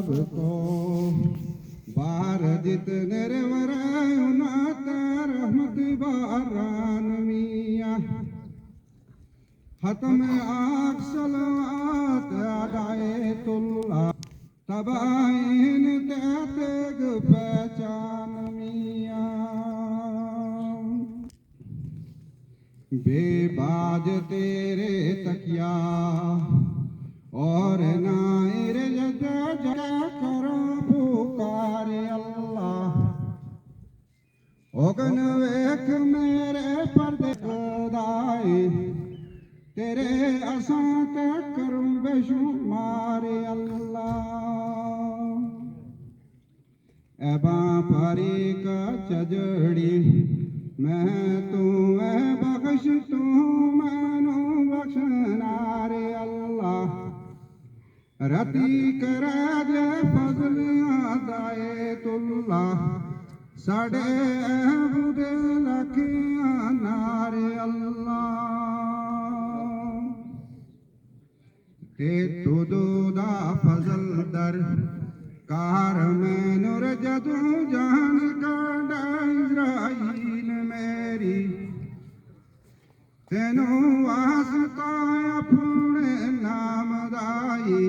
सबको बार जितने वरनात रहमत बारान मिया खत्म आग सलात अदायतुल्लाह तबाइन तेग पहचान मिया बेबाज तेरे तकिया और नायर जगह जगह करो पुकारे अल्लाह ओगन वेख मेरे पर्दे खुदाए तेरे असां ते करूं बेशुमार अल्लाह एबा पारी का चजड़ी मैं तू है बख्श तू मैनू बख्शनार अल्लाह रती कराज फजल अदायतुल्लाह साढ़े बुदे लखियां नार अल्लाह ते तुदो दा फजल दर कार में नूर जदू जान कांडा इज़राइल मेरी तेनू वास्ता अपने नाम दाई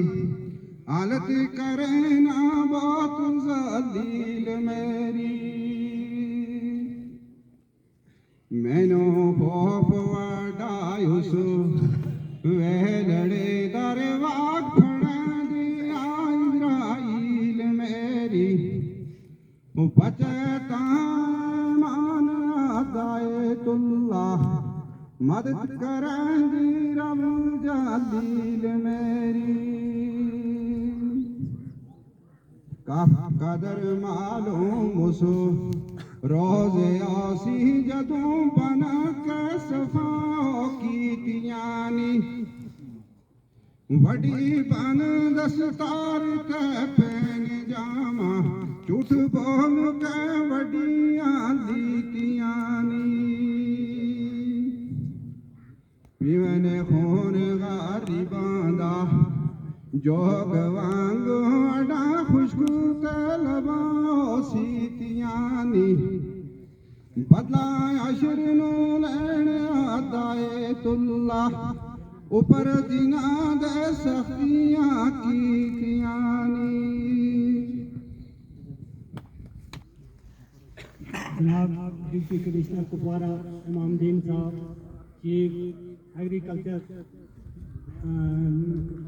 हालत करे ना बहुत ज़लील मेरी मैनू खौफ वडायुस वेलड़े दरवाग फड़ा दिया इज़राइल मेरी बचता मान अदायतुल्लाह मदद करेंगी रब जलील मेरी कदर मालूम उसो रोज़े आसी जदों बना के सफाओ की तियानी वडी बन दस्तार के पहन जामा झूठ बोल के वडियां लीतियानी पीवने खून गारिबांदा जोग वांग अड़ा खुशबू के लबाओ सीतियानी बदला अशर नो लेने अदायतुल्लाह ऊपर जिना दे सखियां की कियानी जनाब डिप्टी कमिश्नर कुपवारा इमामुद्दीन साहब चीफ एग्रीकल्चर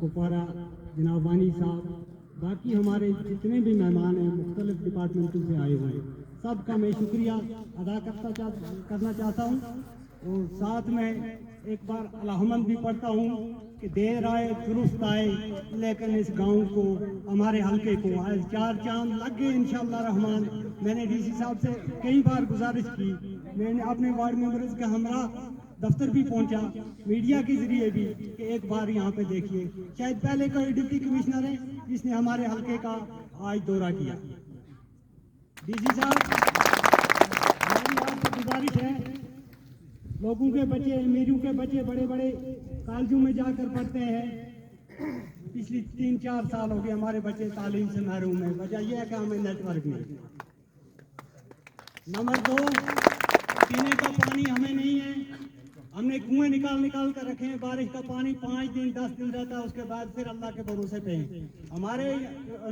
कुपवारा जनाब वानी साहब बाकी हमारे जितने भी मेहमान हैं मुख्तलिफ डिपार्टमेंटों से आए हुए हैं सबका मैं शुक्रिया अदा करना चाहता हूँ और साथ में एक बार अल्हम्द भी पढ़ता हूँ कि देर आए दुरुस्त आए लेकिन इस गांव को हमारे हल्के को आज 4 चांद लग गए इंशाअल्लाह रहमान। मैंने डीसी साहब से कई बार गुजारिश की, मैंने अपने वार्ड मेंबर्स के हमरा दफ्तर भी पहुंचा, मीडिया के जरिए भी कि एक बार यहाँ पे देखिए। शायद पहले कोई डिप्टी कमिश्नर है जिसने हमारे हल्के का आज दौरा किया। डीसी साहब हमारी आपसे गुजारिश है, लोगों के बच्चे अमीरों के बच्चे बड़े बड़े कॉलेजों में जाकर पढ़ते हैं। पिछले 3-4 साल हो गए हमारे बच्चे तालीम से महरूम है। वजह यह है कि हमें नेटवर्क नहीं। नंबर 2, पीने का पानी हमें नहीं है। हमने कुएं निकाल कर रखे हैं। बारिश का पानी 5 दिन 10 दिन रहता है, उसके बाद फिर अल्लाह के भरोसे पे हैं। हमारे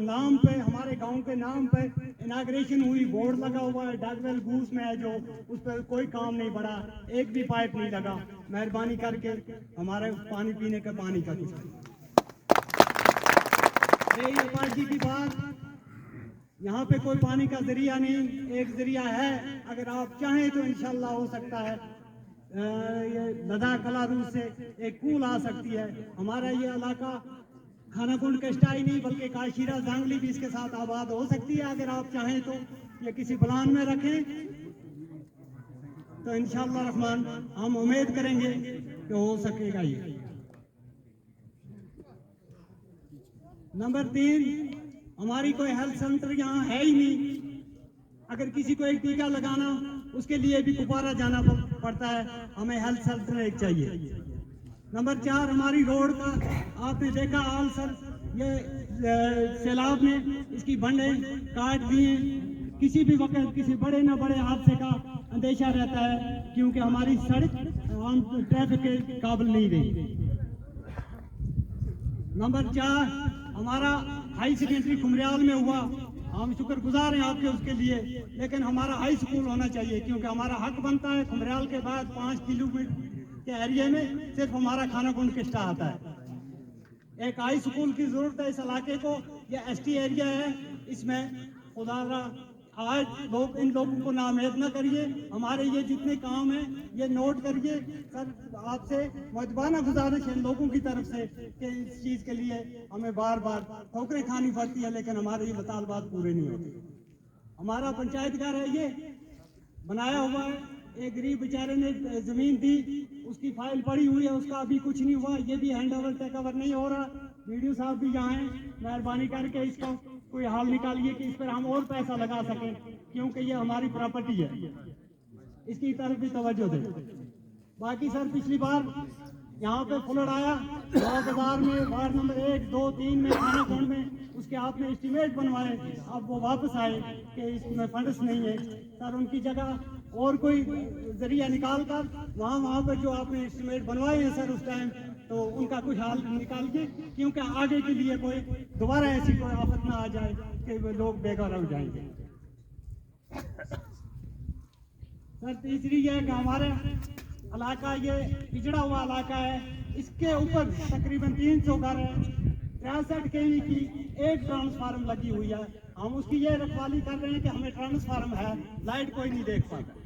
नाम पे, हमारे गांव के नाम पे इनाग्रेशन हुई, बोर्ड लगा हुआ है डगवेल गूस में है जो, उस पर कोई काम नहीं बढ़ा, एक भी पाइप नहीं लगा। मेहरबानी करके हमारे पानी पीने का पानी का कुछ ये पार्टी की बात, यहाँ पे कोई पानी का जरिया नहीं, एक जरिया है। अगर आप चाहें तो इंशाल्लाह हो सकता है ये लद्दाख कलारूस से एक कूल आ सकती है। हमारा ये इलाका खानाकुंड कष्टाई नहीं बल्कि काशीरा जांगली भी इसके साथ आबाद हो सकती है। अगर आप चाहें तो ये किसी प्लान में रखें तो इंशाअल्लाह रहमान हम उम्मीद करेंगे कि हो सकेगा ये। नंबर 3, हमारी कोई हेल्थ सेंटर यहाँ है ही नहीं। अगर किसी को एक टीका लगाना उसके लिए भी कुपवारा जाना पड़ता है, हमें हेल्थ सेंटर एक चाहिए। नंबर 4, हमारी रोड का आपने देखा आलसर, ये सैलाब ने इसकी बंडें काट दी हैं। किसी भी वक्त किसी बड़े न बड़े हादसे का अंदेशा रहता है, क्योंकि हमारी सड़क आम ट्रैफिक के काबिल नहीं रही। नंबर 4, हमारा हाई सेकेंडरी खुमरियाल में हुआ, हम शुक्रगुजार हैं आपके उसके लिए, लेकिन हमारा हाई स्कूल होना चाहिए, क्योंकि हमारा हक बनता है। खुमरियाल के बाद 5 किलोमीटर के एरिया में सिर्फ हमारा खाना गुंड किस्टा आता है। एक हाई स्कूल की जरूरत है इस इलाके को। यह एसटी एरिया है, इसमें खुदा आज लोग इन लोगों को नाउम्मीद न करिए। हमारे ये जितने काम हैं ये नोट करिए। सर, आपसे मुअद्दबाना गुजारिश है लोगों की तरफ से कि इस चीज़ के लिए हमें बार बार ठोकरें खानी पड़ती है, लेकिन हमारे ये मुतालबात पूरे नहीं होते। हमारा पंचायत घर है, ये बनाया हुआ है, एक गरीब बेचारे ने ज़मीन दी, उसकी फाइल पड़ी हुई है, उसका अभी कुछ नहीं हुआ, ये भी हैंड ओवर टेक ओवर नहीं हो रहा। वीडियो साहब भी यहाँ हैं, मेहरबानी करके इसका कोई हाल निकालिए कि इस पर हम और पैसा लगा सकें, क्योंकि ये हमारी प्रॉपर्टी है, इसकी तरफ भी तवज्जो दें। बाकी सर, पिछली बार यहाँ पे फ्लड आया 2000 में, वार्ड नंबर 1, 2, 3 में, खाना कुंड में, उसके आपने एस्टीमेट बनवाए, अब वो वापस आए कि इसमें फंड्स नहीं है। सर, उनकी जगह और कोई जरिया निकाल कर वहाँ पर जो आपने एस्टीमेट बनवाए हैं सर उस टाइम, तो उनका कुछ हाल निकाल के, क्योंकि आगे के लिए कोई दोबारा ऐसी कोई आफत ना आ जाए कि वो लोग बेघर हो जाएंगे। सर, तीसरी ये कि हमारे इलाका ये पिछड़ा हुआ इलाका है, इसके ऊपर तकरीबन 300 घर है, 63 kV की एक ट्रांसफार्मर लगी हुई है। हम उसकी ये रखवाली कर रहे हैं कि हमें ट्रांसफार्मर है, लाइट कोई नहीं देख पाता।